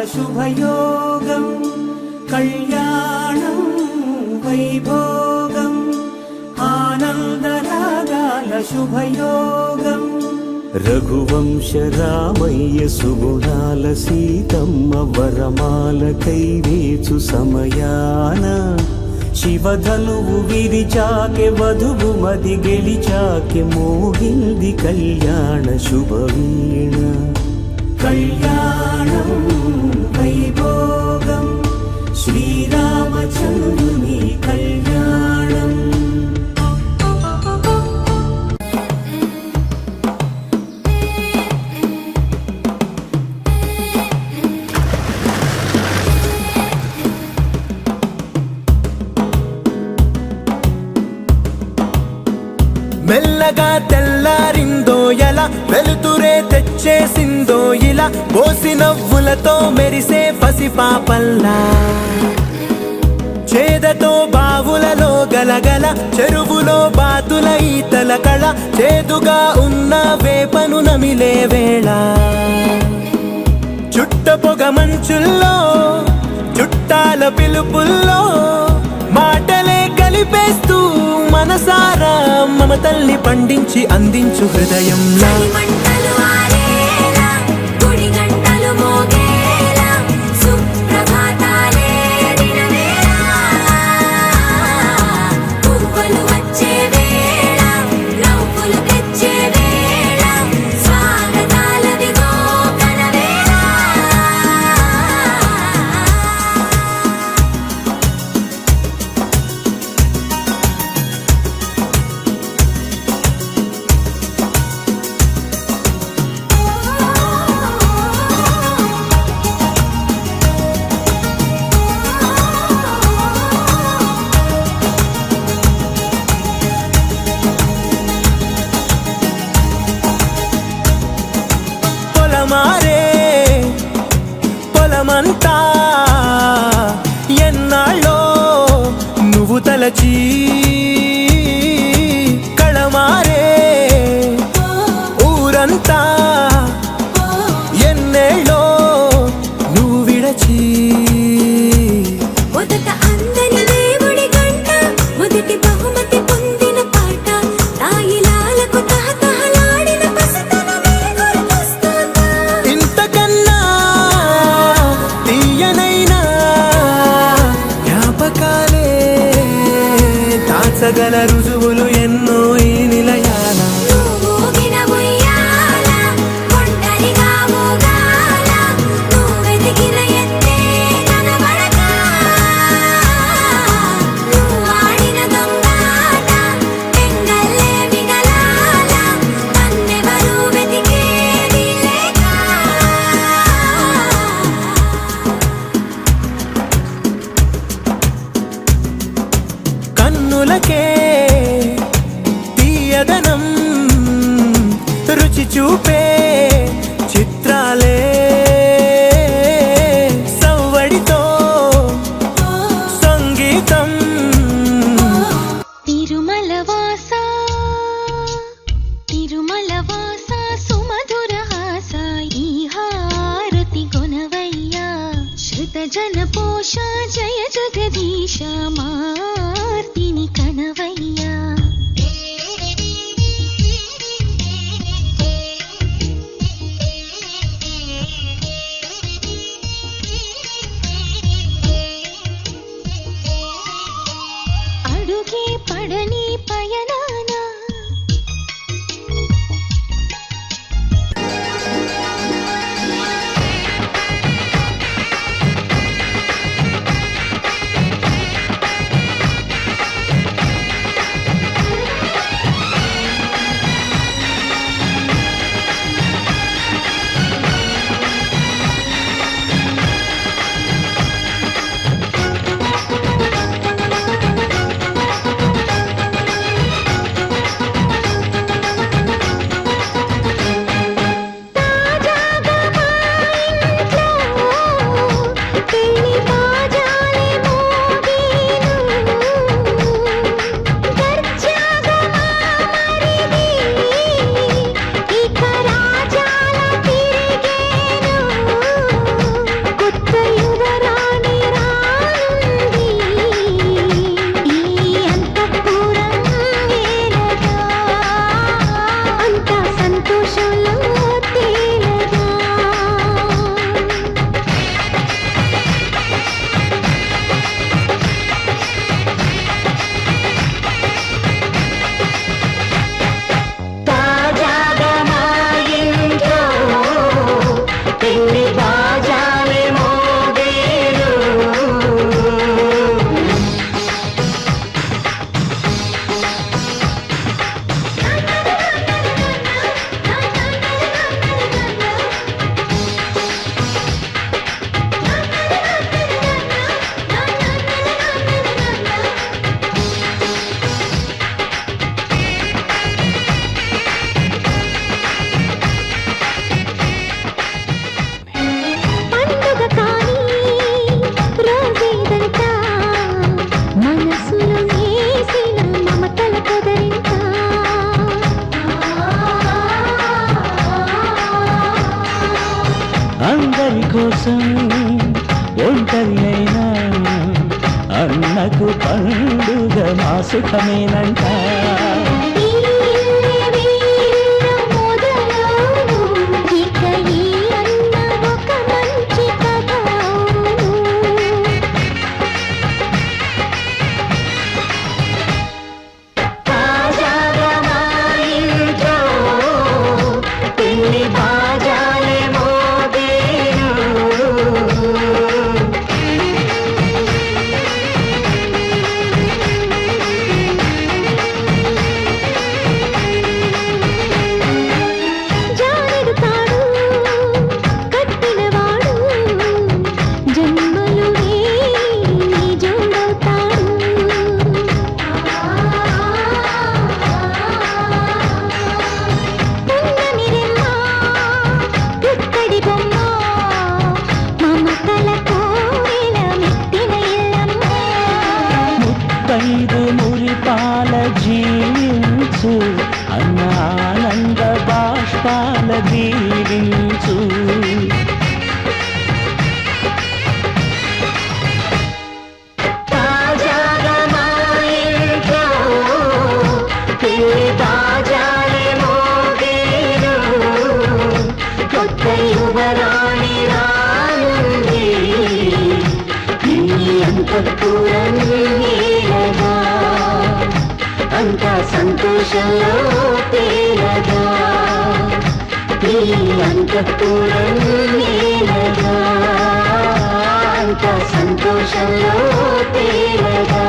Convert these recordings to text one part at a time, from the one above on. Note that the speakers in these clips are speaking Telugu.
శుభయోగం కళ్యాణం వైభోగం ఆనందరాగాల శుభయోగం రఘువంశ రామయ్య సుగుణాల సీతమ్మ వరమాల కైవేచు సమయాన శివధనువు విరిచాకె వధువు మది గెలిచాకె మోహింది కళ్యాణ శుభవీణ కళ్యాణం వైభోగం శ్రీరామచంద్రుని కళ్యాణం మెల్లగా తెల్లారిందో ఎలా వెలుతురే తెచ్చేసిందో ఇలా పోసి నవ్వులతో మెరిసే పసిపాపల్లా చేదతో బావులలో గలగల చెరువులో బాతుల ఈతల కళ చేదుగా ఉన్న వేపను నమిలే వేళ చుట్ట పొగ మంచుల్లో చుట్టాల పిలుపుల్లో మాటలే కలిపేస్తూ మనసారా మమతల్ని పండించి అందించు హృదయంలా మారే పొలమంతా ఎన్నాళ్ళో నువ్వు తలచి కళమారే ఊరంతా ఎన్నేళ్ళో నువ్వు విడచి సగల రుజువులు ఎన్నో ఈ నిలయాల కన్నులకే తీయదనం రుచి చూపే చిత్రాలే సవ్వడితో సంగీతం తిరుమలవాస తిరుమలవాస సుమధుర హాస ఈ హారతి కొనవయ్యా శృత జన పోష జయ జగదీశ మార్తిని కనవయ్యా అడుగే పడని పయనాన అందరి కోసం ఒంటరి అయినా అన్నకు పండుగ మా సుఖమేనంట. ఐదు మురిపాల జీవించు అన్న ఆనంద బాష్పాల దీవించు. అంత సంతోషంలో తేలగా ఈ అంతఃపురం నీలగా, అంత సంతోషంలో తేలగా.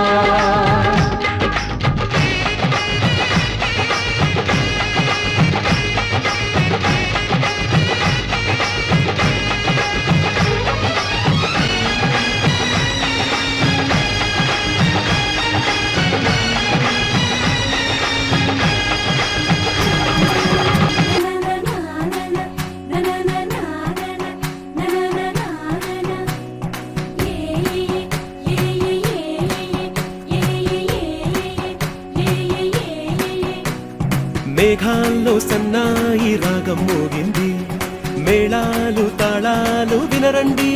మేఘాల్లో సన్నాయి రాగం మోగింది, మేళాలు తాళాలు వినరండి.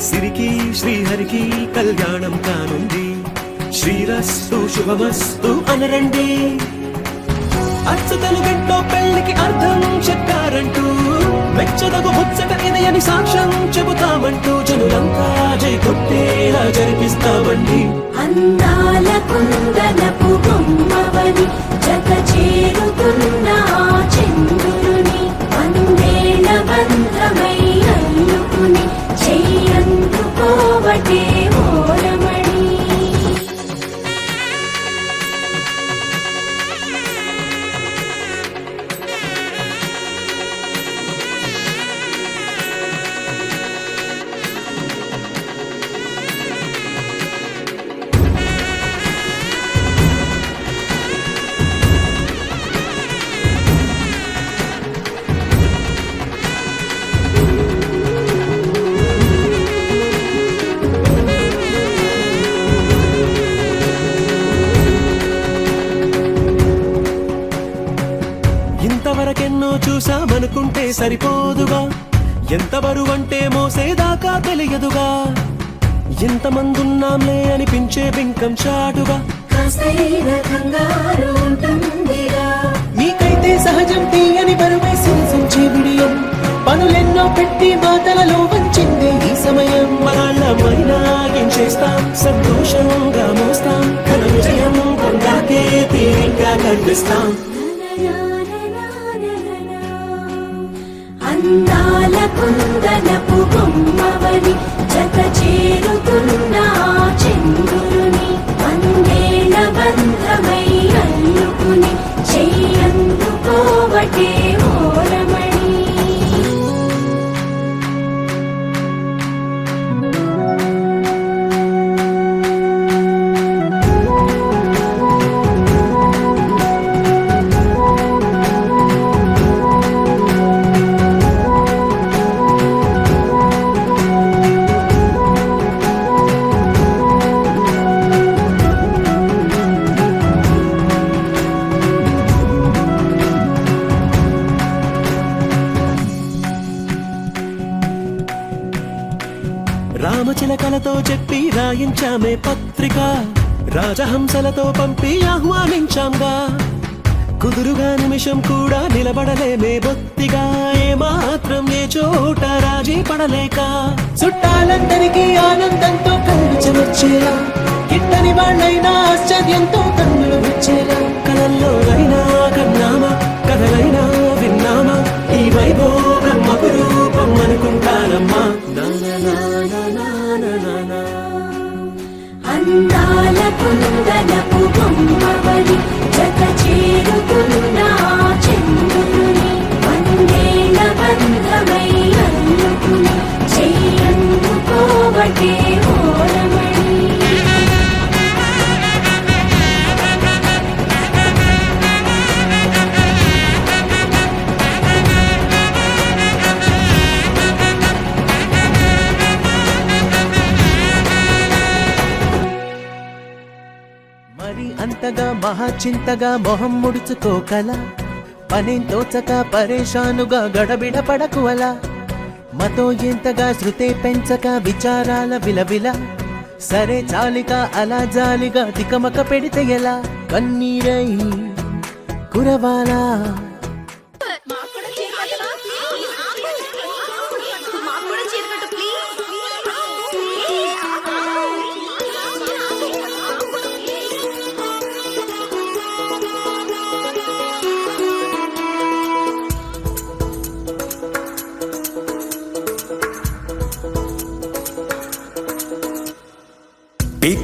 సిరికి శ్రీహరికి కళ్యాణం కానుంది, శ్రీరస్తు శుభమస్తు అనరండి. అచ్చుతలు గంటో పెళ్లికి అర్థం చెప్పారంటూ, మెచ్చదగు ముచ్చట ఇదయని సాక్ష్యం చెబుతామంటూ జనులంతా జై కొట్టేలా జరిపిస్తామండి. అందాల కుందనపు బొమ్మవని జత చేరుతున్న చంద్రుని, వందేళ్ల బంధమై అల్లుకుని చెయ్యందుకోవటే ఓరమణి. ఇంతవరకెన్నో చూసామనుకుంటే సరిపోదుగా, ఎంత బరువంటే మోసేదాకా తెలియదుగా. ఎంతమందున్నాంలే అనిపించే బింకం చాటుగా, మీకైతే సహజం తీయని బరువై సించే బిడియం, పనులెన్నో పెట్టి మాటలలో వంచింది ఈ సమయం. మనాళ్ళమైనా ఏం చేస్తాం, సంతోషంగా మోస్తాం, ఘన విజయం పొందాకే తీరిగ్గా కనిపిస్తాం. అందాల కుందనపు బొమ్మవని జత చేరుతున్న చంద్రుని, వందేళ్ల బంధమై అల్లుకుని చెయ్యందుకోవటే ఓరమణి. రామచిలకలతో చెప్పి రాయించామే పత్రిక, రాజహంసలతో పంపి ఆహ్వానించాంగా. కుదురుగా నిమిషం కూడా నిలబడలేమే బొత్తిగా, ఏ మాత్రం ఏ చోట రాజీ పడలేక. చుట్టాలందరికీ ఆనందంతో కళ్ళు చెమర్చేలా, గిట్టని వాళ్ళైనా ఆశ్చర్యంతో కన్నులు వచ్చేలా. కలల్లోనైనా కన్నామా, కథలైనా విన్నామా, ఈ వైభోగం అపురూపం అనుకుంటానమ్మా. అందాల కుందనపు బొమ్మవని జత చేరుకున్న ఆ చంద్రుని వందేల బంధమై అల్లుకుని చేయందుకోవటే ఓరమణి. మరి అంతగా మహాచింతగా మొహం ముడుచుకోకల, పనేం తోచక పరేషానుగా గడబిడ పడకు అలా. మతో ఎంతగా శృతే పెంచక విచారాల విలవిల, సరే చాలిక అలా జాలిగా తికమక పెడితే ఎలా. కన్నీరై కురవాలా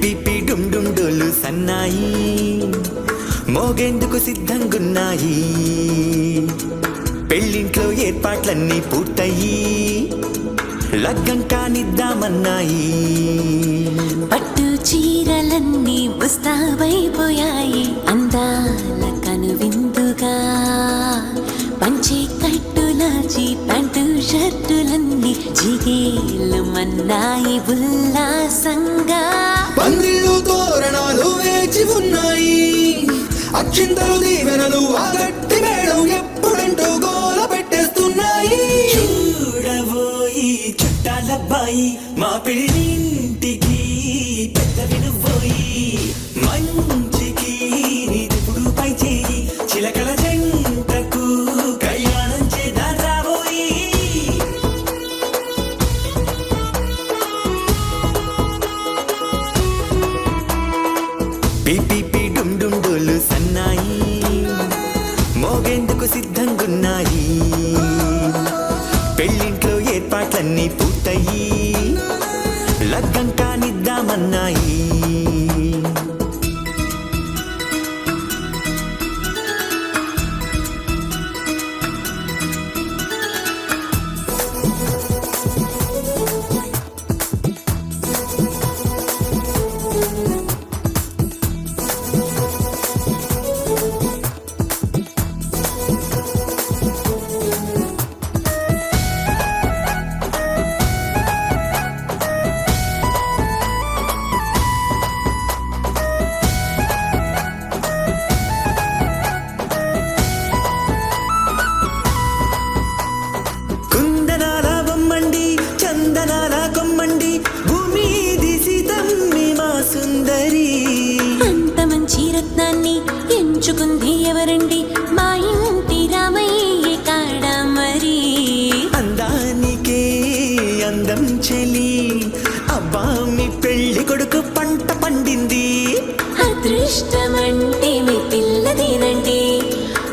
పిపి డుమ్ డుమ్ డోలు సన్నాయి మోగేందుకు సిద్ధంగున్నాయి. పెళ్ళింట్లో ఏర్పాట్లన్నీ పూర్తయి లగ్గం కానిద్దామన్నాయి. పట్టు చీరలన్నీ ముస్తాబైపోయాయి అందాల కనువిందుగా. పంచే కట్టులాచి ప్యాంటు షర్టులన్నీ జిగేలు మన్నాయి ఉల్లాసంగా. పందిళ్ళు తోరణాలు వేచి ఉన్నాయి, అక్షింతలు దీవెనలు ఆ గట్టి మేడం ఎప్పుడంటూ గోల పెట్టేస్తున్నాయి. చూడబోయి చుట్టాలబ్బాయి మా పెళ్ళింటికి పెద్ద వినుబోయి. మంచికి నిదుపుడు పై చేయి చిలకల జంటకు కళ్యాణం చేద్దాం రాబోయి. పిపి డుమ్ డుమ్ డోలు సన్నాయి మోగేందుకు సిద్ధంగున్నాయి. పెళ్ళింట్లో ఏర్పాట్లన్నీ పూర్తయి లగ్గం కానిద్దామన్నాయి. చందనాల కొమ్మండి భూమి దిశితమ్మి మా సుందరి. అంత మంచి రత్నాన్ని ఎంచుకుంది ఎవరండి, మా ఇంటి రామయ్య కాడ మరి. అందానికే అందం చెలి అబ్బా మీ పెళ్లి కొడుకు పంట పండింది. అదృష్టమంటే మీ పిల్లదేనండి,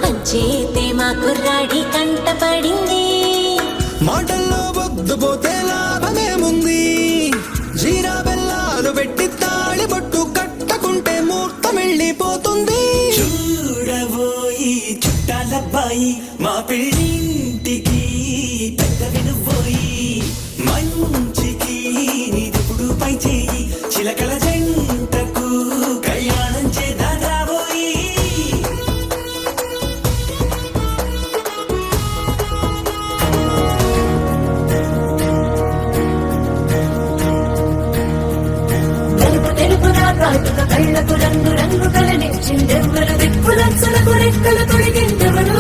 అంచేతే మా కుర్రాడి కంట పడింది. మాటల్లో బొద్దుపోతే లాభమేముంది, జీరా బెల్లాలు పెట్టి తాళి బొట్టు కట్టకుంటే ముహూర్తం వెళ్ళిపోతుంది. చూడబోయి చుట్టాలబ్బాయి మా పెళ్ళింటికి పెద్ద వినుబోయి. మంచికి నిదుపుడు పై చేయి చిలకల జంటకు కళ్యాణం చేద్దాం రాబోయి. కాటుక కళ్ళకు రంగు రంగు కలనిచ్చిందెవ్వరు, దిక్కులచ్చలకు రెక్కలు తొడిగిందెవరు.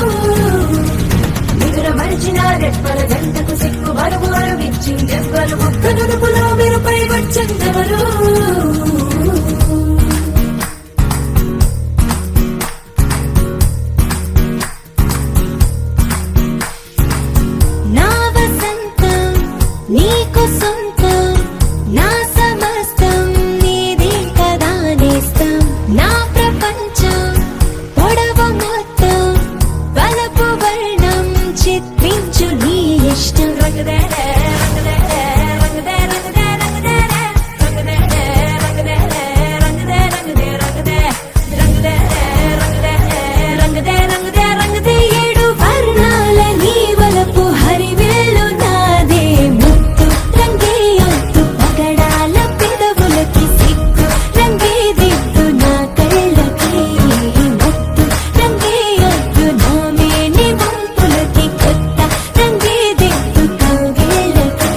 నిదుర మరిచిన రెప్పల గంటకు సిగ్గు బరువు అరువిచ్చిందెవ్వరు, ఒక్క నుడుపులో మీరు నీకు సొంతం నా సమస్తం నీది కదా నేస్తం నా ప్రపంచం పొడవు మొత్తం వలపు వర్ణం చిత్రించు నీ ఇష్టం ఏడు వర్ణాల నీ వలపు హరివేలు నాదే ముత్తు రంగే అంతు పగడాల పెదవులకి సిగ్గు రంగే దిద్దు నా కళ్ళకి ముత్తు రంగే అంతు నా మేని వంపులకి కొత్త రంగే దిద్దు కౌగిళ్ళకి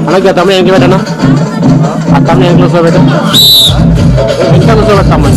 అలాగే తమ్ముడు ఎంకి పెట్టనా ఆ తమ్ముడు ఎంకి కూర్చోబెట్ట ఎంత కూర్చోబెట్టమ్మా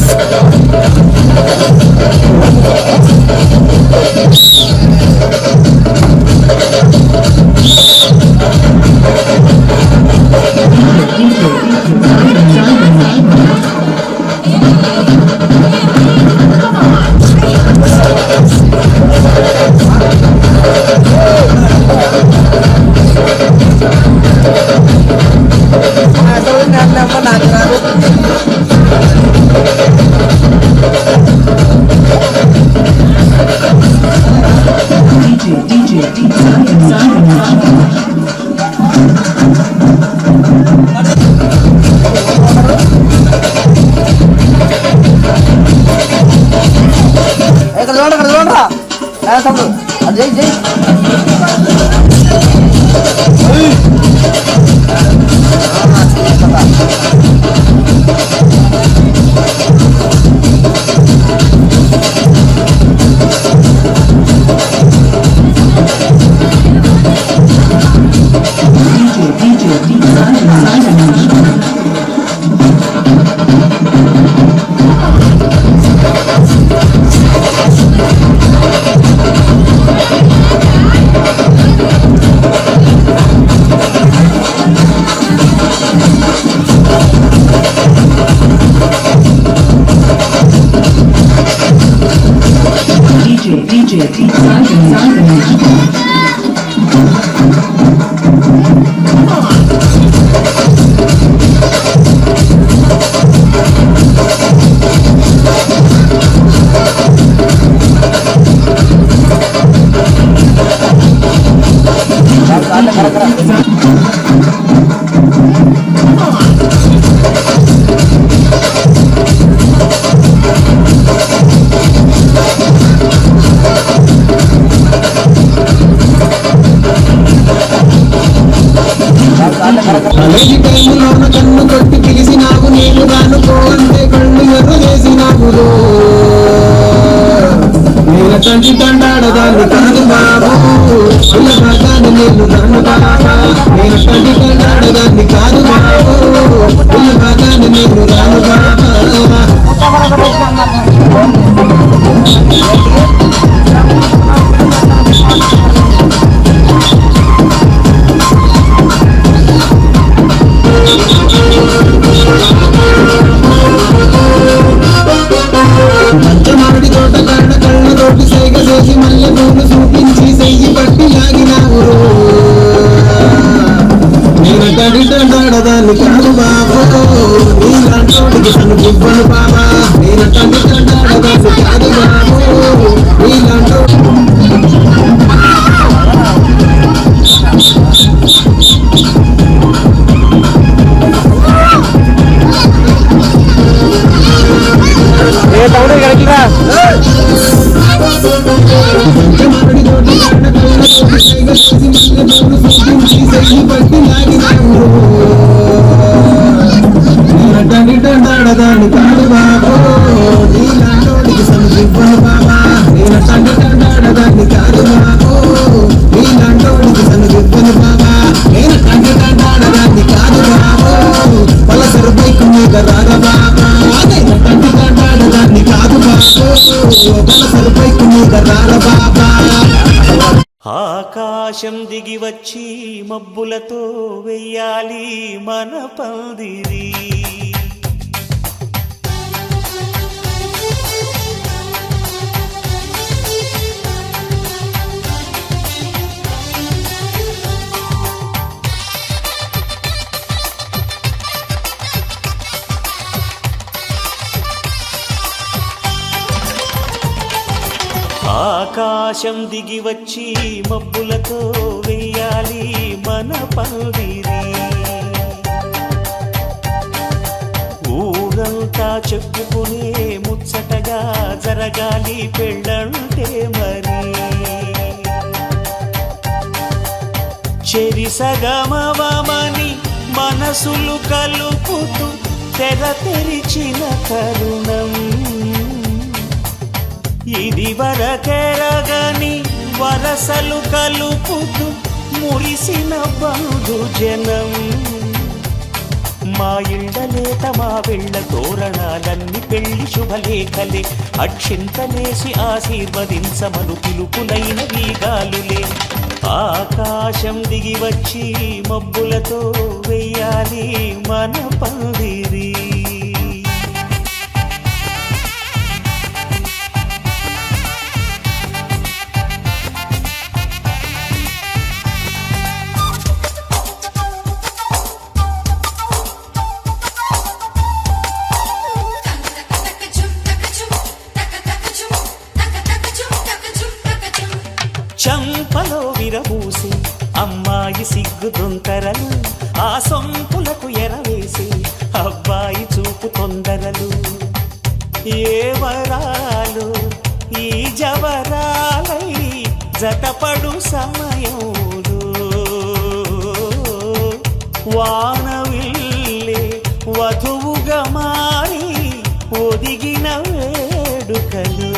అలాంటి టైములోన కన్ను కొట్టి పిలిచినావు నేను రానుకో అంటే కళ్ళు ఎర్ర చేసినావు నేను తండ్రి తండాడదాన్ని కాదు బాబు అల్ల భాగాన్ని నేను నన్ను బాబా నేను తండ్రి తండాడదాన్ని కాదు బాబు అల్ల భాగాన్ని నేను రాను బాబా మామిడి తోట కళ్ళ కళ్ళతోటి సైగ చేసి మల్లె పూలు చూపించి సెయ్యి పట్టి లాగినావు నేను తడి సుందరాల బాబా. ఆకాశం దిగి వచ్చి మబ్బులతో వెయ్యాలి మన పందిరి. ఆకాశం దిగి వచ్చి మబ్బులతో వెయ్యాలి మన పందిరి. ఊరంతా చెప్పుకునే ముచ్చటగా జరగాలి పెళ్ళంటే మరి. చెరిసగమవమని మనసులు కలుపుతూ తెర తెరిచిన తరుణం. ఇది వరకెరగని వరసలు కలుపుతూ మురిసిన బంధుజనం. మా ఇళ్ళలేత మా వెళ్ళ తోరణాలన్నీ పెళ్లి శుభలేఖలే. అక్షింతలేసి ఆశీర్వదించమను పిలుపులైన వీగాలులే. ఆకాశం దిగి వచ్చి మబ్బులతో వెయ్యాలి మన పందిరి. చంపలో విరబూసి అమ్మాయి సిగ్గు దొంతరలు. ఆ సొంపులకు ఎరవేసి అబ్బాయి చూపు తొందరలు. ఏ వరాలు ఈ జవరాలై జతపడు సమయంలో. వానవిల్లే వధువుగా మారి ఒదిగిన వేడుకలు.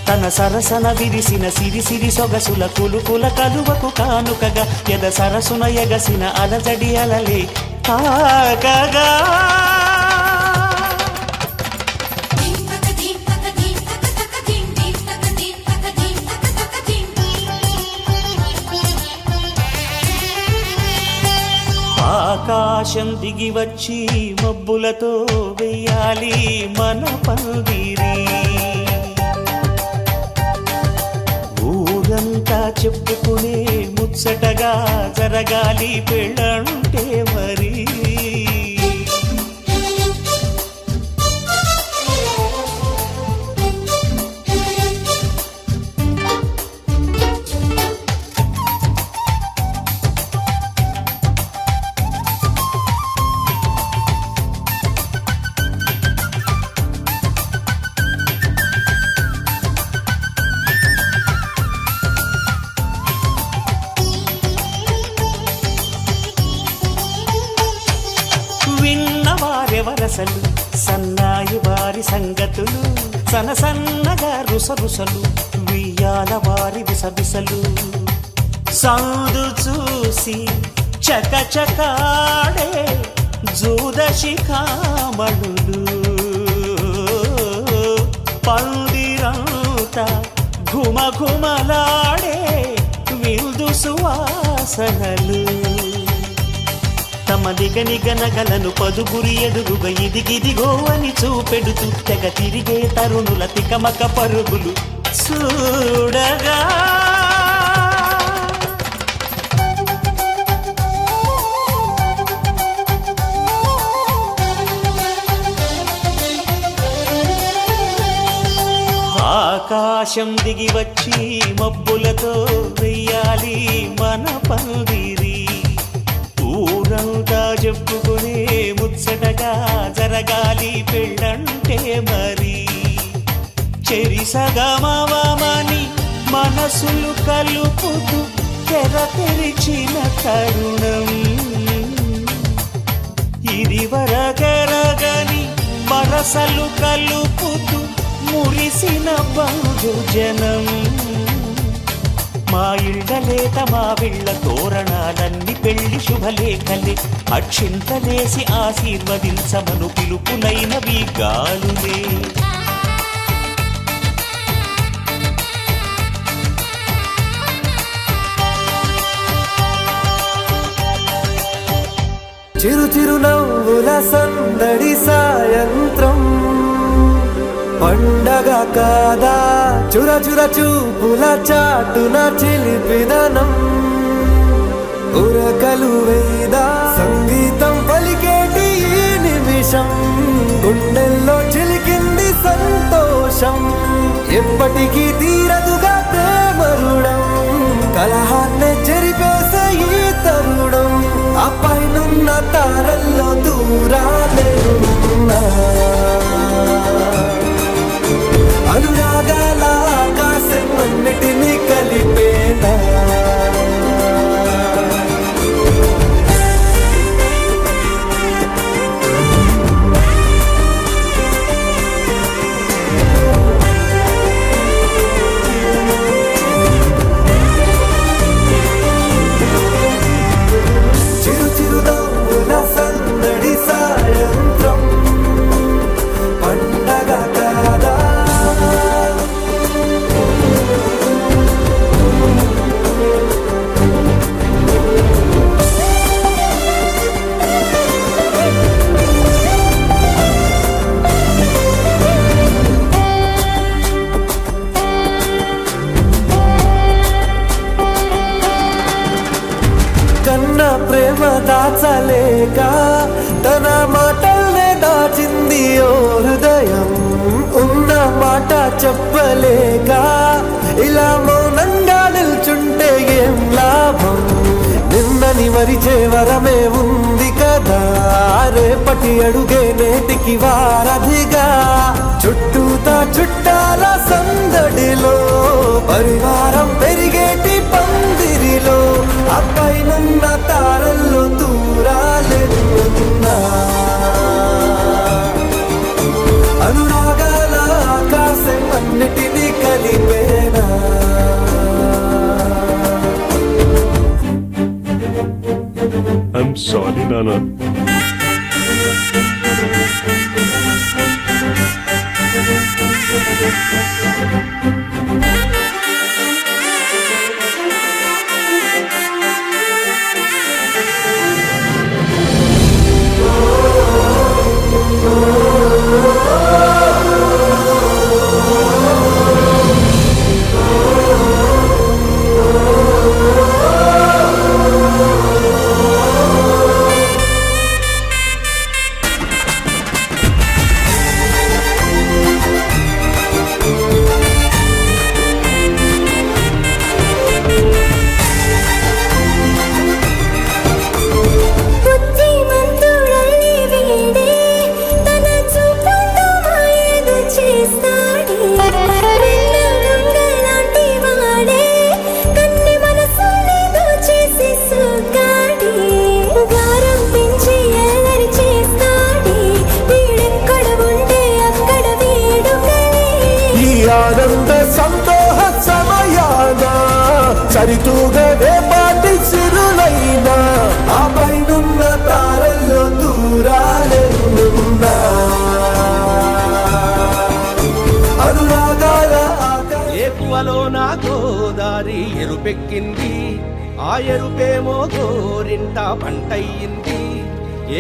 తన సరసన విరిసిన సిరిసిరి సొగసుల కులుకుల కలువకు కానుకగా ఎద సరసున ఎగసిన అలజడి అలలే తాకగా. ఆకాశం దిగి వచ్చి మబ్బులతో వెయ్యాలి మన పందిరి. ఊరంతా చెప్పుకునే ముచ్చటగా జరగాలి పెళ్ళంటే మరి. వరసలు సన్నాయి వారి సంగతులు. సనసన్నగా రుసరుసలు వియ్యాల వారి విసవిసలు. సందు చూసి చకచకాడే జూదశిఖామణులు. పందిరంతా ఘుమఘుమలాడే విందు సువాసనలు. తమ నిగనిగనగలను పదుగురి ఎదురుగా ఇదిగిదిగో అని చూపెడుతూ తెగ తిరిగే తరుణుల తికమక పరుగులు చూడగా. ఆకాశం దిగి వచ్చి మబ్బులతో వెయ్యాలి మన పందిరి. ఊరంతా చెప్పుకునే ముచ్చటగా జరగాలి పెళ్ళంటే మరి. చెరిసగమవమని మనసులు కలుపుతూ తెర తెరిచిన తరుణం. ఇది వరకెరగని వరసలు కలుపుతూ మురిసిన బంధుజనం. మా ఇళ్ళలేత మా వీళ్ళ తోరణాలన్నీ పెళ్లి శుభలేఖలే. అక్షింతలేసి ఆశీర్వదించమను పిలుపులైనవి గాలులే. చిరు చిరు నవ్వుల సందడి సాయంత్రం పండగ కాదా చుర చుర చూపుల చాటున చిలిపిదనం ఉరకలు వేదా సంగీతం పలికేటి ఈ నిమిషం గుండెల్లో చిలికింది సంతోషం ఎప్పటికీ తీరదుగా ప్రేమ రుణం కలహాన్నే చెరిపేసే ఈ తరుణం ఆ పైనున్న తారల్లో దూరాలేనున్నా అనురాగాల ఆకాశం అన్నిటినీ కలిపేనా ప్రేమ దాచలేక తన మాటల్నే దాచింది ఓ హృదయం ఉన్న మాట చెప్పలేక ఇలా మౌనంగా నిల్చుంటే ఏం లాభం నిన్నని మరిచే వరమే ఉంది కదా రేపటి అడుగే నేటికి వారధిగా చుట్టూతా చుట్టాల సందడిలో పరివారం పెరిగేటి పందిరిలో అపైనున్న తారల్లో దూరాలెన్నున్నా అనురాగాల ఆకాశం అన్నిటినీ కలిపేనా I'm sorry, Nana. ఆనంద సంతోష సమయాన సరితూగనే పాటి సిరులైనా ఆ పైనున్న తారల్లో దూరాలెన్నున్నా అనురాగాల ఏకువలో నా గోదారి ఎరుపెక్కింది ఆ ఎరుపేమో గోరింట పంటయ్యింది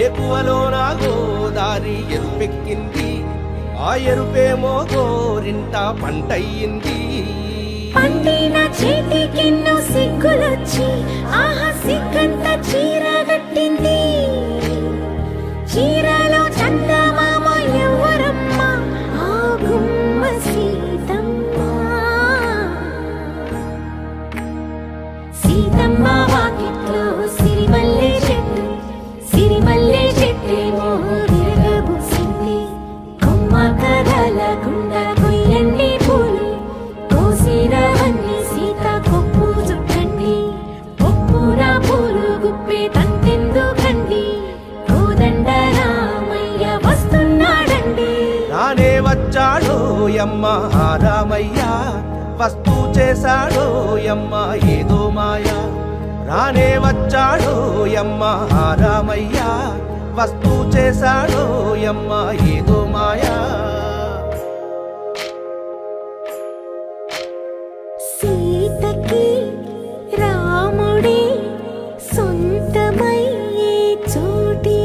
ఏకువలో నా గోదారి ఎరుపెక్కింది ఆ ఎరుపేమో గోరింట పంటయ్యింది పండిన చేతికెన్నో సిగ్గులొచ్చి ఆహా సిగ్గంత చీర కట్టింది చీరలో చందమామ ఎవరమ్మ ఆ గుమ్మ సీతమ్మ సీతమ్మ వాకిట్లో సిరిమల్లె చెట్టేమో విరగబూసింది కొమ్మ కదలకుండా కొయ్యండి పూలు కోసిరవన్నీ సీత కొప్పు చుట్టండి కొప్పున పూలు గుప్పే తంతెందుకండి కోదండ రామయ్య వస్తున్నాడండి రానే వచ్చాడో యమ్మ రామయ్య వస్తూ చేశాడో యమ్మ ఏదో మాయ రానే వచ్చాడో యమ్మ రామయ్య వస్తూ చేశాడో యమ్మ ఏదో మాయా సీతకి రాముడే సొంతమయ్యే చోటి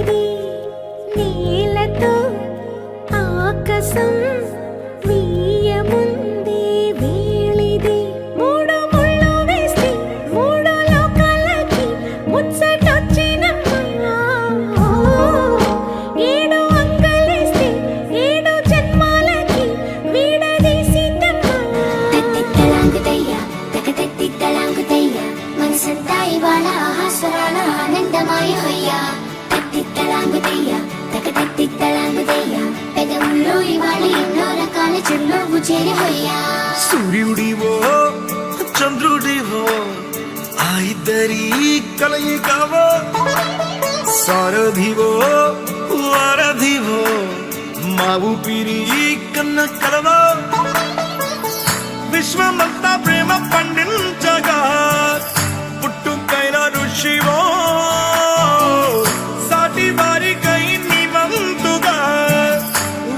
హొయ్యా సూర్యుడివో చంద్రుడివో ఆ ఇద్దరి కలయికవో సారథివో వారధివో మా ఊపిరి కన్న కలవో విశ్వమంతా ప్రేమ పండించగా పుట్టుకైన ఋషివో సాటి వారికై నివంతుగా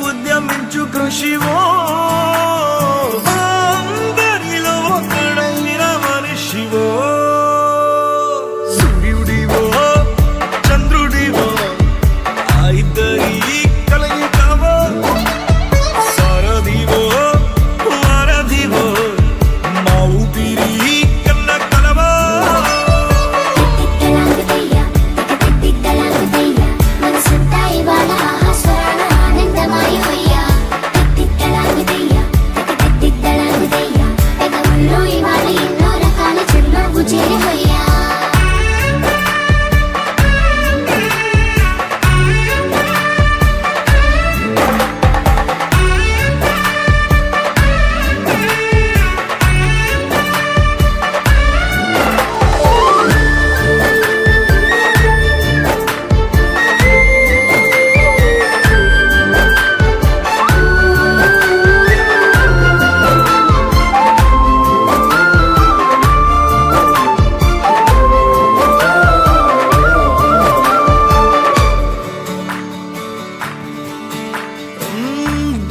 ఉద్యమించు కృషివో అందరిలో ఒకడైన మనిషివో సూర్యుడివో చంద్రుడివో ఆ ఇద్దరి కలయికవో సారథివో వారధివో మా ఊపిరి కన్న కలవో తిట్టలాంగుదయ్యా తిట్టలాంగుదయ్యా మనసంతా ఇవాళ ఆస్వాదన ఆనందమాయ హొయ్యా తిట్టలాంగుదయ్యా తిట్టలాంగుదయ్యా పెదవుల్లో ఇవాళ ఎన్నో రకాల చిరునవ్వు చేరి హొయ్యా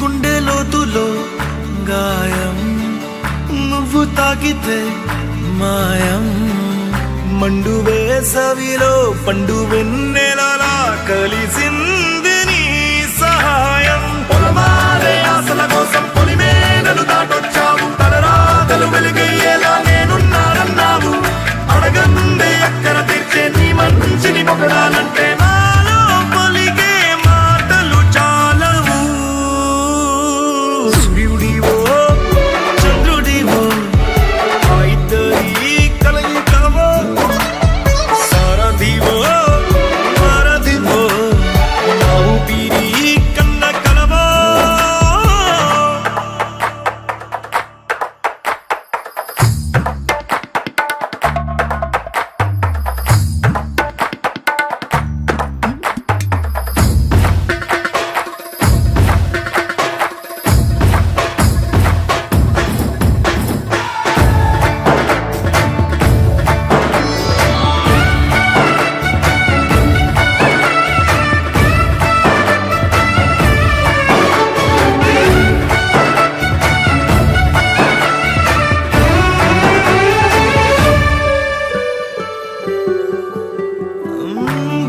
గుండె లోతులో గాయం నువ్వు తాకితే మాయం మండు వేసవిలో పండు వెన్నెలలా కలిసింది నీ సహాయం పొలమారే ఆశల కోసం పొలిమేనలు దాటొచ్చావు తలరాతలు వెలుగయ్యేలా నేనున్నానన్నావు అడగందే అక్కర తీర్చే నీ మంచిని పొగడాలంటే నాలో పలికే మాటలు చాలవు సూర్యుడివో చంద్రుడివో ఆ ఇద్దరి కలయికవో సారథివో వారధివో మా ఊపిరి కన్న కలవో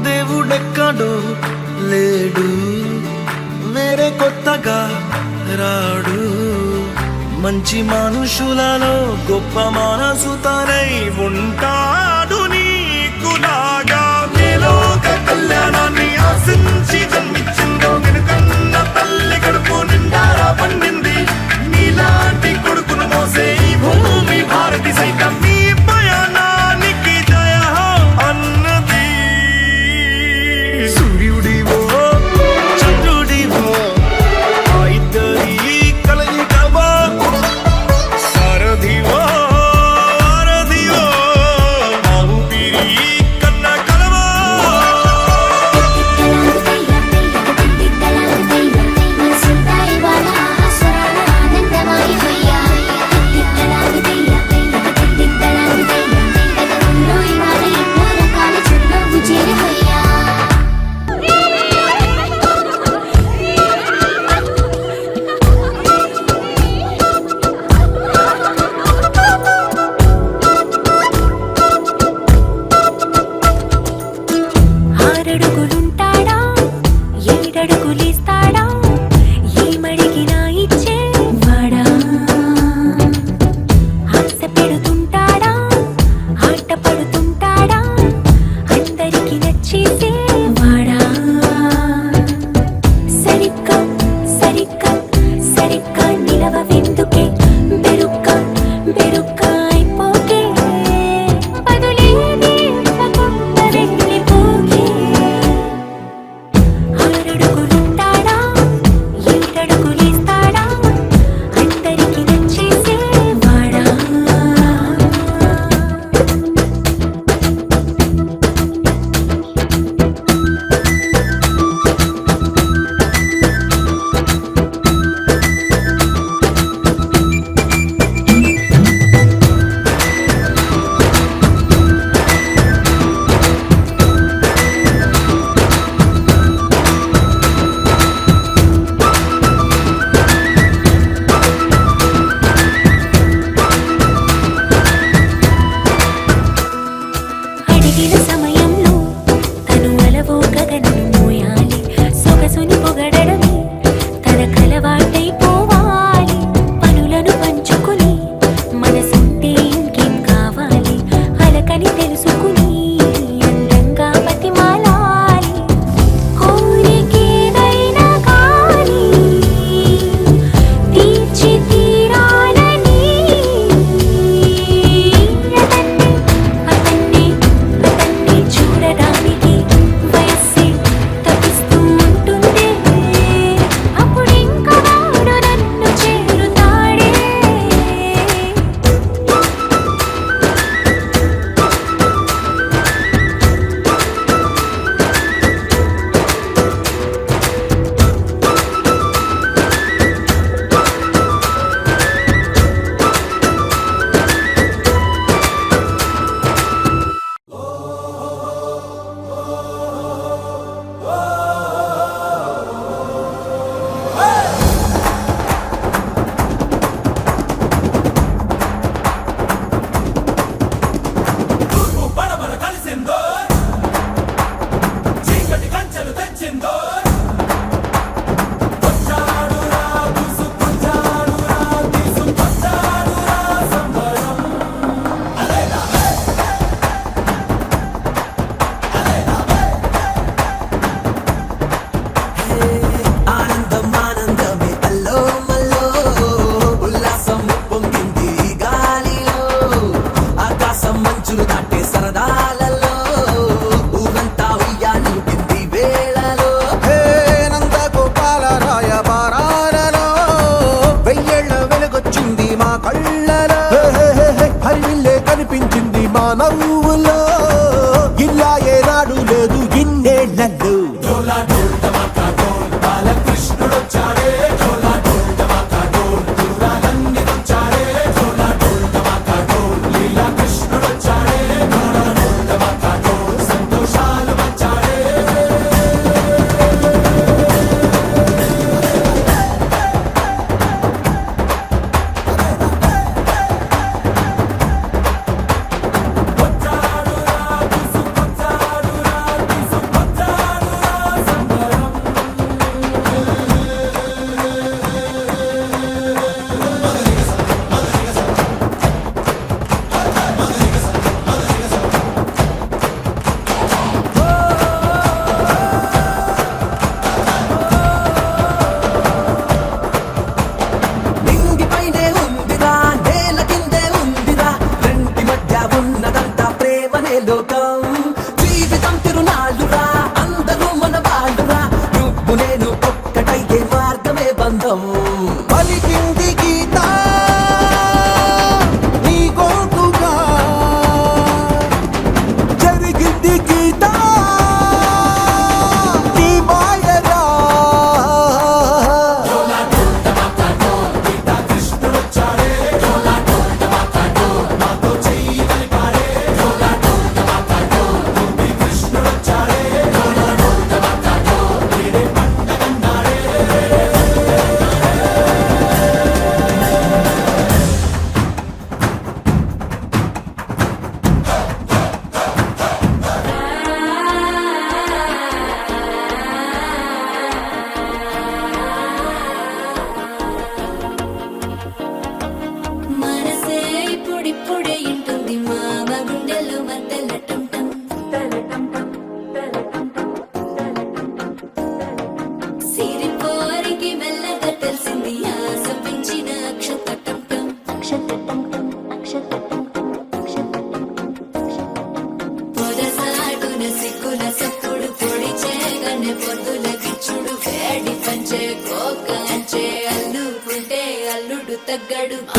దేవుడెక్కడో లేడు వేరే కొత్తగా రాడు మంచి మనుషులలో గొప్ప మనసు తనై ఉంటాడు నీకులాగా నీలోక కళ్యాణాన్ని ఆశించి జన్మించిందో వెనుకన్న తల్లి కడుపు నిండారా పండింది నీలాంటి కొడుకును మోసే ఈ భూమి భారతి సైతం నీ పయనానికి జయ అన్నది సూర్యుడివో చంద్రుడివో ఆ ఇద్దరి కలయికవో సారథివో వారధివో మా ఊపిరి కన్న కలవో తిట్టలాంగుదయ్యా మనసంతా ఇవాళ ఆస్వాదన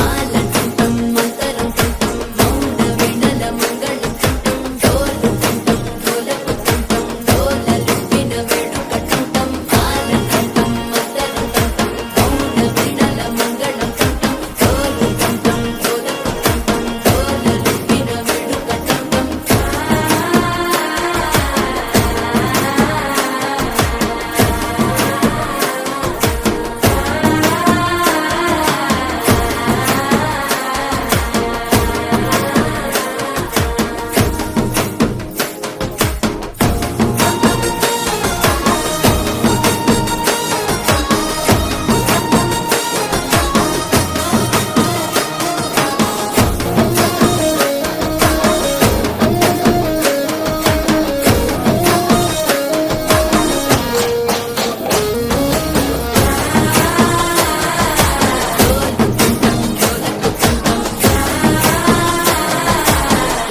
ఆలంటుంటం మంతరంటుంటం మౌన వీణల మంగళంటుంటం డోలుతుంటం డోలపుతుంటం డోలలుపిన వేడుకటుంటం ఆలంటుంటం మంతరంటుంటం మౌన వీణల మంగళంటుంటం డోలుతుంటం డోలపుతుంటం డోలలుపిన వేడుకటుంటం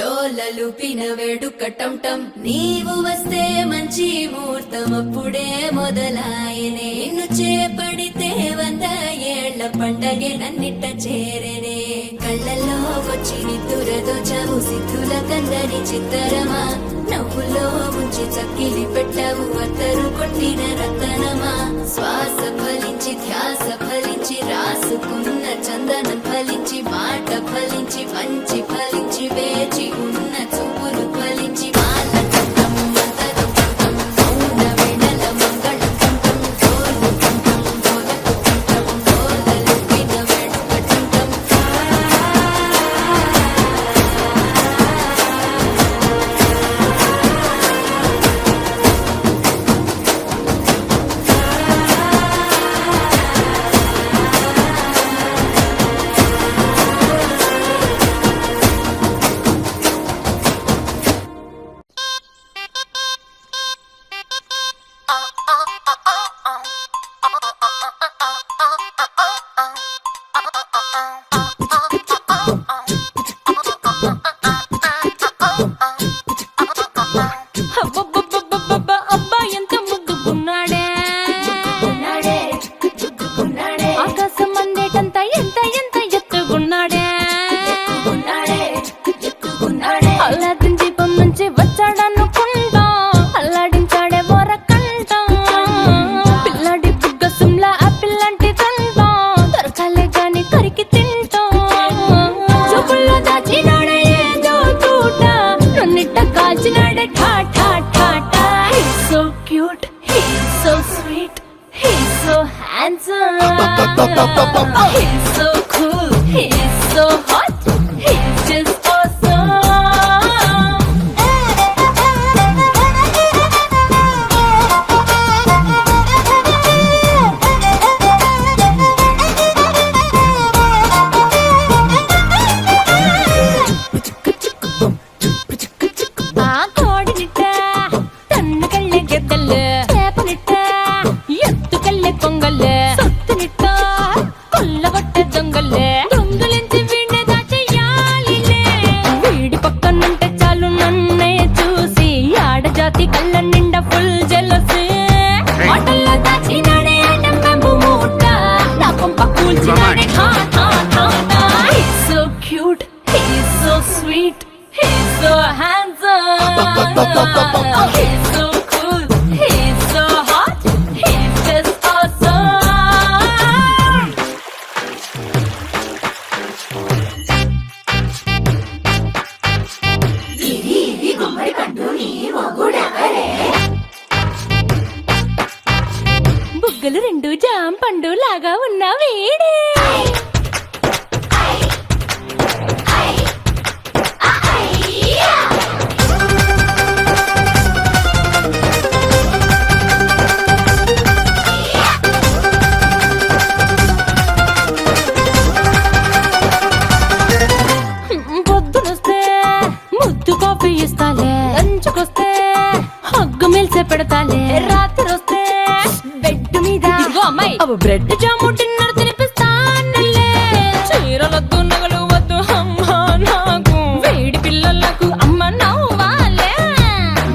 డోలలుపిన వేడుకటంటం నీవు వస్తే మంచి ముహూర్తం అప్పుడే మొదలాయనే నిన్ను చేపడితే 100 ఏళ్ల పండగే నన్నిట్ట చేరనే కళ్ళల్లో వచ్చి నిద్దురదోచావు సిద్ధుల కందని చిత్తరమా నవ్వులో ముంచి చక్కిలి పెట్టావు అత్తరు కొట్టిన రతనమా శ్వాస ఫలించి ధ్యాస ఫలించి రాసుకున్న చందనం ఫలించి మాట ఫలించి మంచి ఫలించి వేచి ఉన్న చూపులు ఫలించి మాలకంఠం మంతరంకంఠం మౌన వీణల మంగళకంఠం డోలుకంఠం డోలకంఠం డోలలుపిన వేడుకకంఠం అబ్బబ్బబ్బబ్బబ్బ అబ్బాయి ఎంత ముద్దుకున్నాడే ఆకాశం అందేటంత ఎంత ఎంత ఎత్తుకున్నాడే అల్లాదిన్ దీపం నుంచి వచ్చాడనుకుంటా అల్లాడించాడే వరకంట పిల్లాడి బుగ్గసంలా ఆపిల్ లాంటి తంట దొరకాలే గాని కరికి తింటా చూపుల్లో దాచినాడే ఏదో తూట నన్నిట్ట కాల్చినాడే ఠా ఠా ఠా ఠా He's so cute, he's so sweet, he's so handsome, he's so cool, he's so hot, he's just awesome. ఆ కోడినిట్ట తన్న కళ్ళె గెద్దలు చేపనిట్ట ఎత్తుకల్లె పొంగల్ సొత్తునిట్ట కొల్లగొట్ట దొంగలే దొంగలించి వీణ్ణి దాచేయాలిలే వీడి పక్కనుంటే చాలు నన్నే చూసి ఆడజాతి కళ్ళ నిండా ఫుల్ జెలసీ మాటల్లో దాచినాడే ఐటమ్ బాంబు మూట నా కొంప కూల్చినాడే ఠా ఠా ఠా ఠా He's so cute, he's so sweet, he's so handsome, he's so cool, he's so hot, he's just awesome. బుగ్గలు రెండు జామ పండు లాగా ఉన్న వేడే పొద్దునొస్తే ముద్దు కాఫీ ఇస్తాలే లంచుకొస్తే హగ్గు మిల్సే పెడతాలే రాత్రి వస్తే బెడ్ మీద ఇదిగో అమ్మాయి అవి బ్రెడ్ జాము డిన్నర్ తినిపిస్తానులే చీరలొద్దు నగలు వద్దు అమ్మా నాకు వేడి పిల్లలకు అమ్మ నవ్వాలే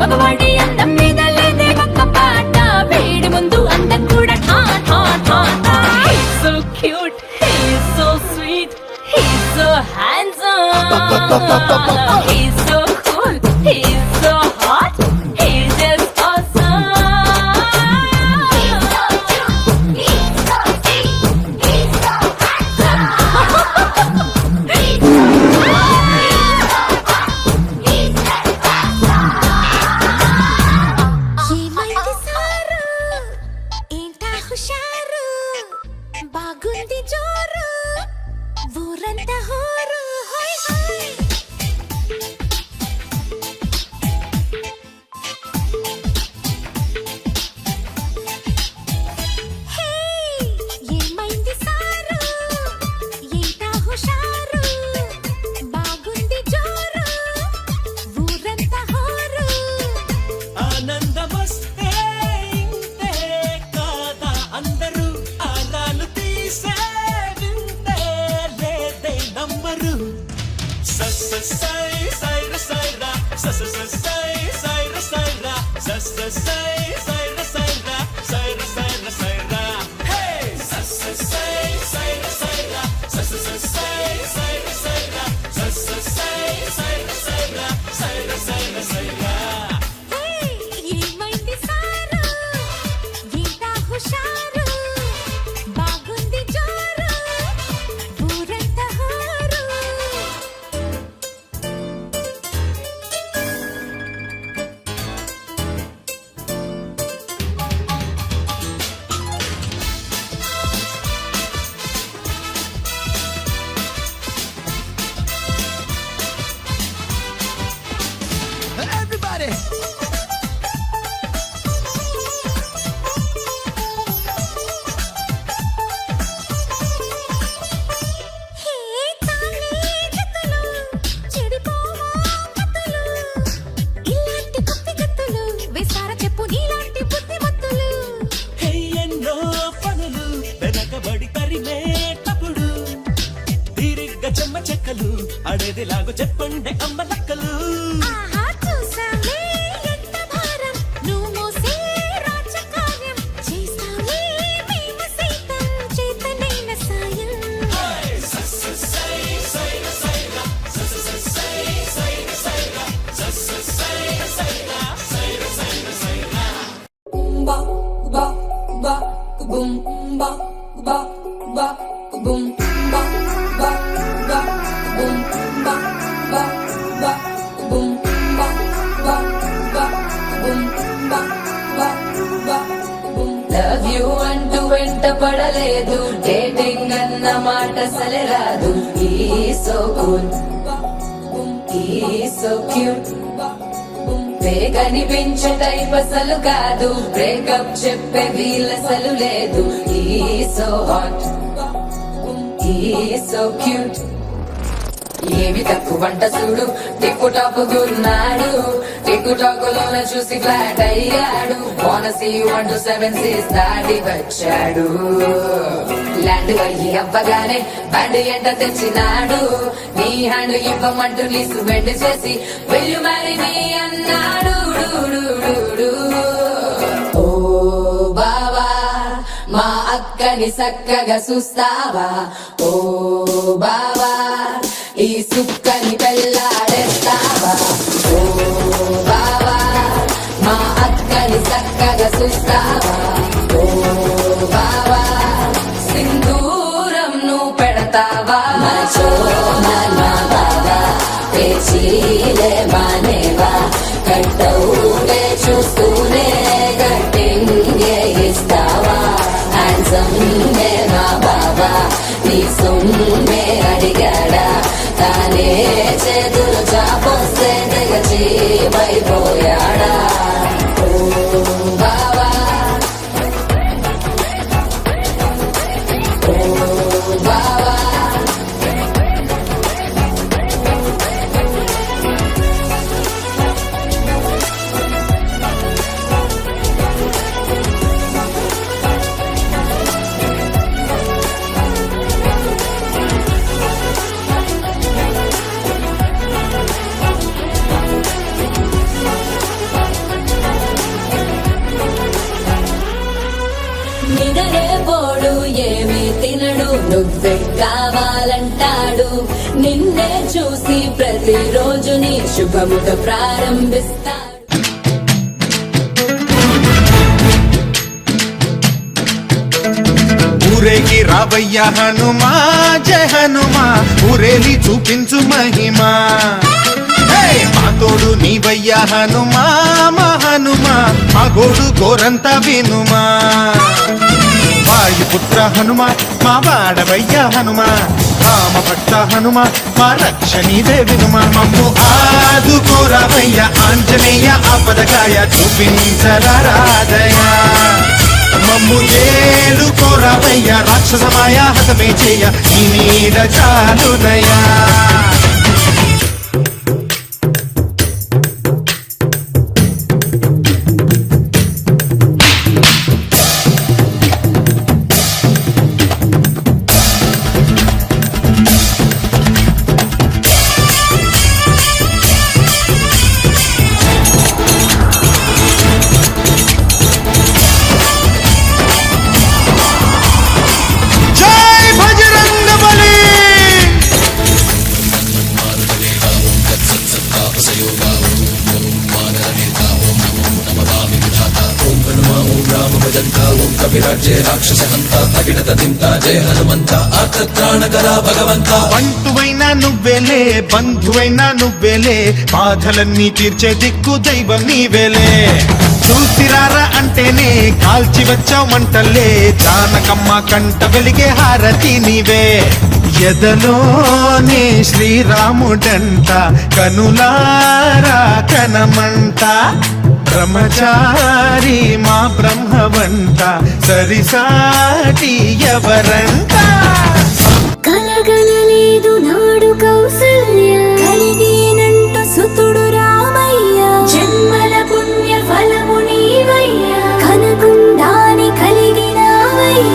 మగవాడి అందం మీద లేదే ఒక్క పాట వేడి ముందు అందం కూడా ఠా ఠా ఠా ఠా He's so cute, he's so sweet, He's so cool, he's so hot, he's just awesome. ఏమైంది సారు ఏంటా హుషారు బాగుంది జోరు ఊరంతా హోరు హోయ్ హోయ్ హే ఏమైంది సారు ఏంటా హుషారు బాగుంది జోరు ఊరంతా హోరు ఆనందమస్తే ఇంతే కాదా అందరూ ఆరాలు తీసే వింతే లేదే నంబరు సై సైర సైరా సై సైర సైరా సై సైర సైరా సైర సైర సైరా హే సై సైర సైరా సై సైర సైరా సై సైర సైరా సైర సైర సైరా హే ఏమైంది సారు ఏంటా హుషారు బాగుంది జోరు ఊరంతా హోరు Everybody! హే తానే జతులు చెడిపోవా కత్తులు ఇలాంటి కొత్త కత్తులు వేసారా చెప్పు నీలాంటి బుద్ధిమత్తులు ఎన్నో పనులు వెనకబడి తరిమేటప్పుడు తీరిగ్గా చెమ్మ చెక్కలు అడేదిలాగో చెప్పండి అమ్మ లక్కలు ఆహా చూసావే ఎంత భారం నువ్వు మోసే రాజకార్యం చేస్తావే మేము సైతం చేతనైన సాయం ba ba ba boom ba ba ba boom ba ba ba boom ba ba ba boom ba ba ba boom ba ba ba boom love you అంటూ వెంట పడలేదు డేటింగ్ అన్న మాట అసలే రాదు ఈ సో కూల్ ఈ సో క్యూట్ కనిపించే టైప్ అసలు కాదు బ్రేకప్ చెప్పే వీలసలు లేదు ఈ సో హాట్ ఈ సో క్యూట్ ఏమి తక్కువ వంట చూడు టిక్కు టాప్ గున్నాడు టిక్కు టాక్ లోన చూసి ఫ్లాట్ అయ్యాడు బోనస్ 1 to 7 6 దాటి వచ్చాడు ల్యాండ్ అయ్యి అవ్వగానే బ్యాండ్ ఎంట తెచ్చినాడు నీ హ్యాండ్ ఇవ్వమంటూ లిస్ట్ బెండ్ చేసి వెళ్ళు మరి నీ అన్నాడు ఓ బావా మా అక్కని చక్కగా చూస్తావా ఓ బావా ఈ సుక్కని పెళ్ళాడేస్తావా ఓ బావా మా అక్కని చక్కగా చూస్తావా ఓ బావా సింధూరం నువ్వు పెడతావా మచో నా బావా పేచీలే మానేవా కట్టవులే చూస్తూనే కట్టింగే ఇస్తావా హ్యాండ్సమ్ నా బావా నీ సొమ్మే అడిగాడా తానే చేతులు చాపొస్తే తెగచి పైపోయాడా ఓ బావా ఓ బావా నిదరే పోడు ఏమి తినడు నువ్వే కావాలంటాడు నిన్నే చూసి ప్రతి ప్రతి రోజుని శుభముగా ప్రారంభిస్తారు. ఊరేగి రావయ్య హనుమా జయ హనుమా ఊరేలి చూపించు మహిమా మా తోడు నీవయ్య హనుమా మా హనుమా మా గోడు గోరంత వినుమా వాయుపుత్ర హనుమా మా వాడవయ్య హనుమా రామ భక్త హనుమా మా రక్షణీదే వినుమా మమ్ము ఆదుకోరావయ్య ఆంజనేయ ఆపదకాయ చూపించరాదయ మమ్ము ఏలుకోరావయ్య రాక్షసమాయ హతమే చేయ ఈ నీడ చాలునయా. బంటువైనా నువ్వేలే బంధువైనా నువ్వేలే బాధలన్నీ తీర్చే దిక్కు దైవం నీవేలే చూసిరారా అంటేనే కాల్చి వచ్చావు మంటల్లే జానకమ్మ కంట వెలిగే హారతి నీవే ఎదలోనే శ్రీరాముడంట కనులారా కనమంట బ్రహ్మచారి మా బ్రహ్మవంట సరిసాటి ఎవరంట కలగనలేదు నాడు కౌసల్య కలిగేనంటూ సుతుడు రామయ్య జన్మల పుణ్య ఫలము నీవయ్య కనకుండాని కలిగినావయ్య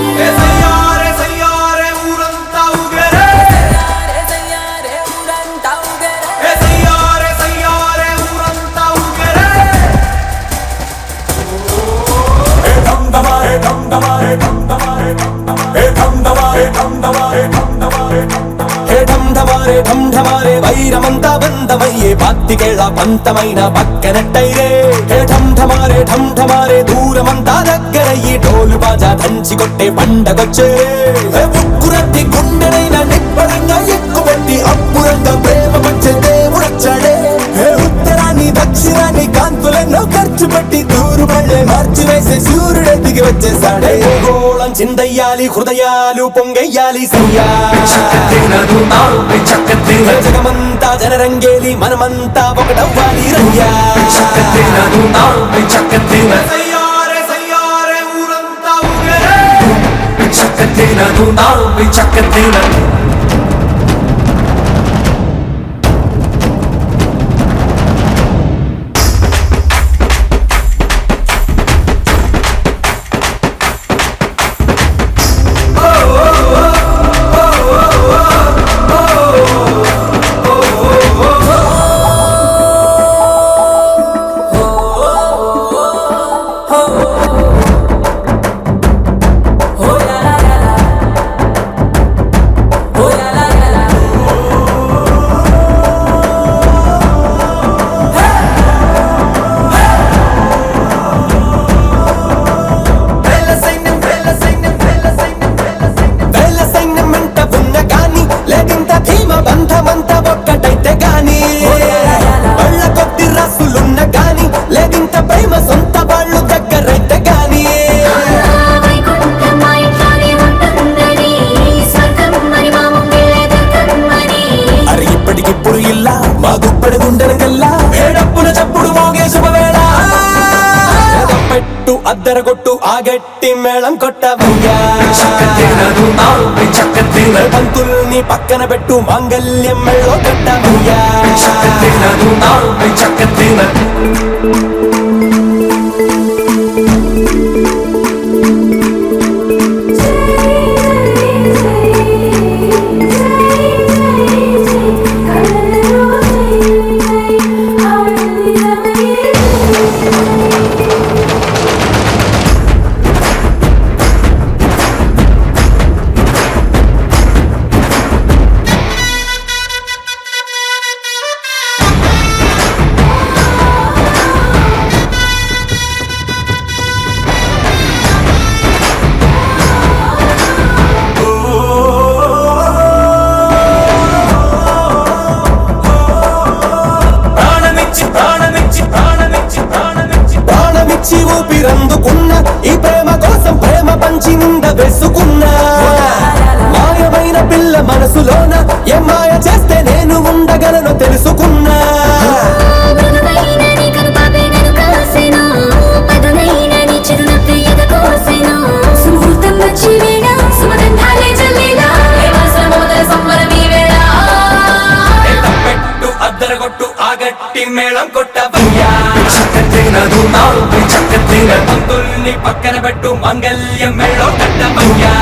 వైరమంతా బంధమయ్యే పాత్తికేళ్ల పంతమైన పక్కనట్టయిరే ఢంఢమారే దూరమంతా దగ్గరయ్యి డోలు బాజా దంచి కొట్టే పండగొచ్చే ముక్కురత్తి గుండెనైనా నిప్పడంగా ఎక్కుబెట్టి అప్పుడంగా ప్రేమ వచ్చే దేవుడొచ్చాడే ఉత్తరాన్ని దక్షిణాన్ని కాంతులెన్నో ఖర్చు పెట్టి దూరు పళ్ళే మార్చివేసే సూర్యుడే దిగి వచ్చేసాడే గోళం చిందయ్యాలి హృదయాలు పొంగయ్యాలి జగమంతా జనరంగేలి మనమంతా ఒకటవ్వాలి రయ్యా అద్దరగొట్టు ఆ గట్టి మేళం కొట్టవయ్యా పంతుల్ని పక్కన పెట్టు మాంగల్యం మెళ్ళో కట్టవయ్యా మంచి ఉండ వేసుకున్నా మాయమైన పిల్ల మనసులోన ఏ మాయ చేస్తే నేను ఉండగలను తెలుసుకున్నా మృదువైన నీ కనుపాపే నన్ను కాసెను, పదునైన నీ చిరునవ్వు ఎదకోసెను. సుముహూర్తం వచ్చి వేళ సుమగంధాలే జల్లేలా, ఏ వాసన మమతల సంబరం ఈ వేళ. పెట్టు అద్దరగొట్టు ఆగట్టి మేళం కొట్టవయ్యా పంతుల్ని పక్కన పెట్టు మంగళ్యం మేళం కట్టవయ్యా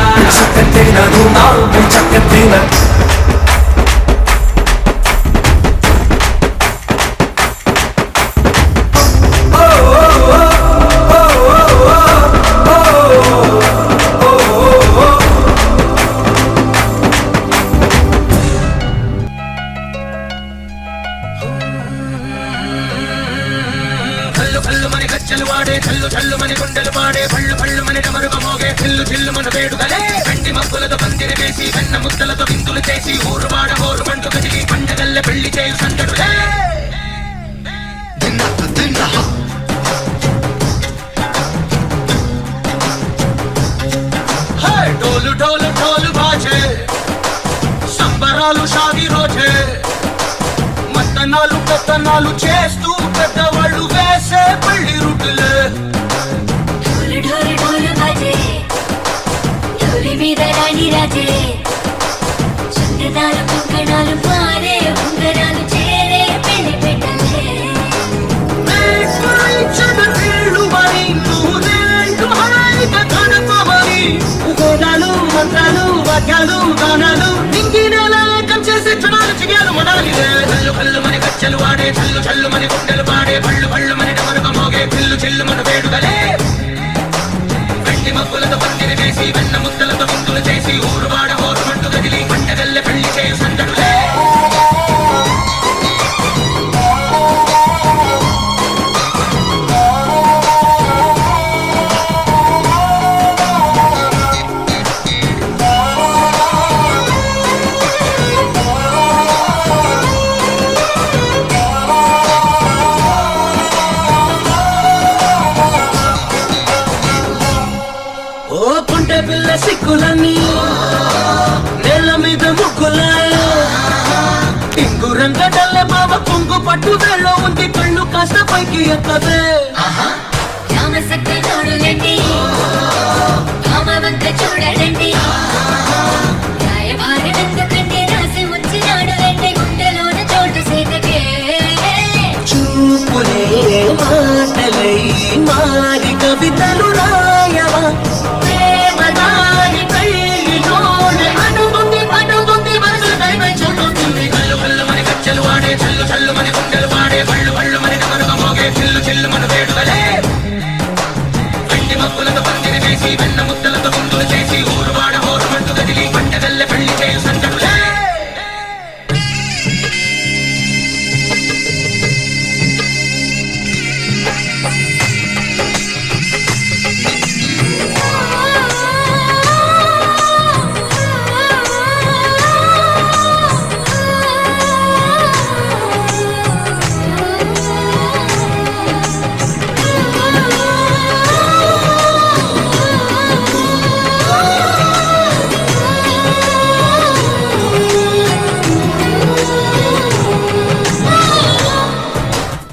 కళ్ళు మని గజ్జలు వాడే చల్లు చల్లు మని గుండెలు పాడే పళ్ళు పళ్ళు మని డమరుగ మోగే చిల్లు చిల్లు మన వేడుకలే కంటి మబ్బులతో పందిరి వేసి వెన్న ముద్దలతో విందులు చేసి ఊరు వాడ ఊరు పండు కదిలి పండగల్ల పెళ్లి చేయు సందడులే డోలు డోలు డోలు బాజే సంబరాలు షాది రోజే మత్తనాలు పెత్తనాలు చేస్తూ పెద్దవాళ్ళు వేసే పెళ్లి రుట్టులే ఢోలు ఢోలు ఢోలు బాజే, ఢోలి మీద రాణి రాజే. చందనాలు కుంకణాలు పారే, ఉంగరాలు చేరే పెళ్లి పెట్టలే. గోదాలు మంత్రాలు వాక్యాలు గానాలు నింగినేలా ఏకం చేసి చుడాలు చిగాలు మనాలిలే కళ్ళు కళ్ళు మని గజ్జలు వాడే చల్లు చల్లు మని గుండెలు పాడే పళ్ళు పళ్ళు మని డమరుగ మోగే చిల్లు చిల్లు మన వేడుకలే వెండి మబ్బులతో పందిరి వేసి వెన్న ముద్దలతో విందులు చేసి ఊరు వాడ ఊరు పండు కదిలి పండగల్ల పెళ్లి చేయు సందడులే ఓ పుంటె పిల్ల సిక్కులన్నీ నేల మీద ముగ్గులా ఇంగు రంగడల్లే బావ కొంగు పట్టు వేళ్ళో ఉంది కళ్ళు కాస్త పైకి ఎత్తదే